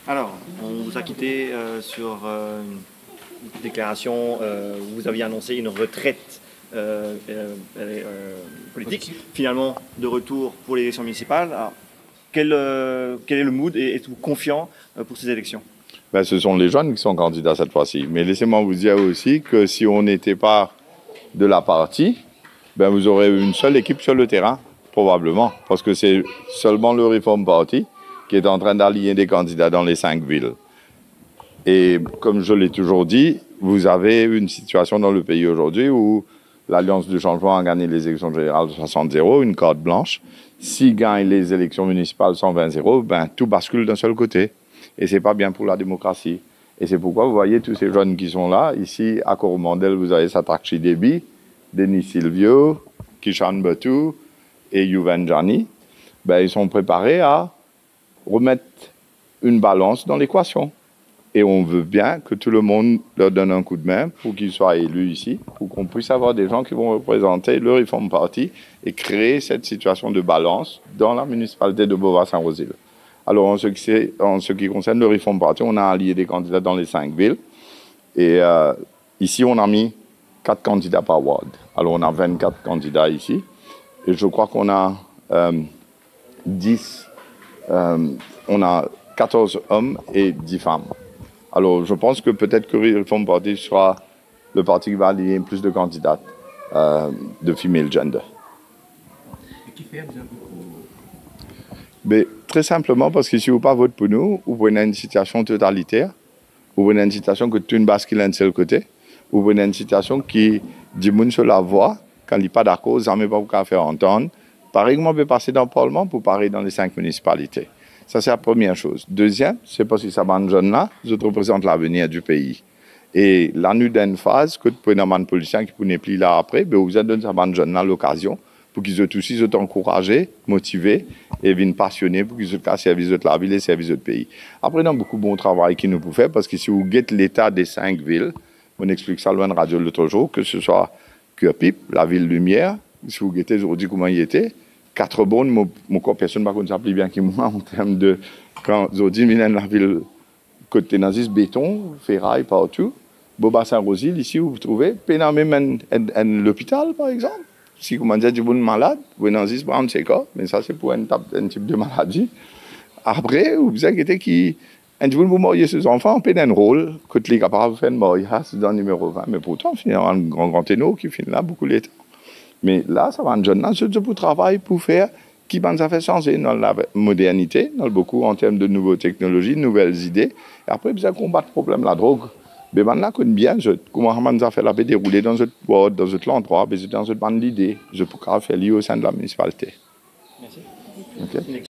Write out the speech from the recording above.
Alors, on vous a quitté sur une déclaration où vous aviez annoncé une retraite politique, finalement de retour pour l'élection municipale. Alors, quel est le mood et êtes-vous confiant pour ces élections? Ben, ce sont les jeunes qui sont candidats cette fois-ci. Mais laissez-moi vous dire aussi que si on n'était pas de la partie, ben vous aurez une seule équipe sur le terrain, probablement. Parce que c'est seulement le Reform Party qui est en train d'aligner des candidats dans les 5 villes. Et comme je l'ai toujours dit, vous avez une situation dans le pays aujourd'hui où l'Alliance du Changement a gagné les élections générales 60-0, une carte blanche. S'ils gagnent les élections municipales 120-0, ben tout bascule d'un seul côté. Et c'est pas bien pour la démocratie. Et c'est pourquoi vous voyez tous ces jeunes qui sont là. Ici, à Coromandel, vous avez Satakshi Debi, Denis Silvio, Kishan Batu et Yuvan Jani. Ben, ils sont préparés à remettre une balance dans l'équation. Et on veut bien que tout le monde leur donne un coup de main pour qu'ils soient élus ici, pour qu'on puisse avoir des gens qui vont représenter le Reform Party et créer cette situation de balance dans la municipalité de Beauvoir-Saint-Rosil. Alors, en ce qui concerne le Reform Party, on a allié des candidats dans les 5 villes. Et ici, on a mis 4 candidats par ward. Alors, on a 24 candidats ici. Et je crois qu'on a 14 hommes et 10 femmes. Alors, je pense que peut-être que le Reform Party sera le parti qui va allier plus de candidates de female gender. Et qui fait bien beaucoup? Mais très simplement parce que si vous ne votez pas pour nous, vous prenez une situation totalitaire, vous prenez une situation que tout bascule d'un seul côté, vous prenez une situation qui dit moun sur la voix, quand il n'est pas d'accord, vous n'avez pas faire entendre. Pareil, on peut passer dans le Parlement pour parler dans les 5 municipalités. Ça, c'est la première chose. Deuxième, c'est parce que ça va jeunes là, ils représentent l'avenir du pays. Et là, nous, dans une phase, que pour les policiers qui ne plus là après, ben, vous avez donné à jeunes là l'occasion pour qu'ils soient aussi encouragés, motivés et viennent passionnés pour qu'ils soient service de la ville et service du pays. Après, il y a beaucoup de bon travail qui nous peut faire parce que si vous guettez l'état des 5 villes, on explique ça loin de radio l'autre jour, que ce soit Curpip, la ville lumière, si vous guettez aujourd'hui comment il était, 4 bonnes, mon corps, personne ne va plus bien que moi en termes de. Quand aujourd'hui, la ville côté nazis, béton, ferraille partout. Beauvoir-Saint-Rosil, ici, où vous trouvez, pénal même l'hôpital, par exemple. Si vous avez du bon malade, vous nazis, prendre ses cas, mais ça, c'est pour un type de maladie. Après, vous inquiétez qui. Un jour, vous mariez ses enfants, on un rôle, que les capables de faire un mariage, c'est dans le numéro 20. Mais pourtant, finalement, un grand ténor qui finit là beaucoup l'état. Mais là, ça va un jeune, c'est pour travail, pour faire, qui va nous faire changer dans la modernité, dans beaucoup en termes de nouvelles technologies, de nouvelles idées. Et après, vous allez combattre le problème de la drogue. Mais maintenant, je connais bien, comment on a fait la dérouler dans un ward, dans un endroit, dans une bande d'idées, je peux faire lier au sein de la municipalité. Merci. Okay.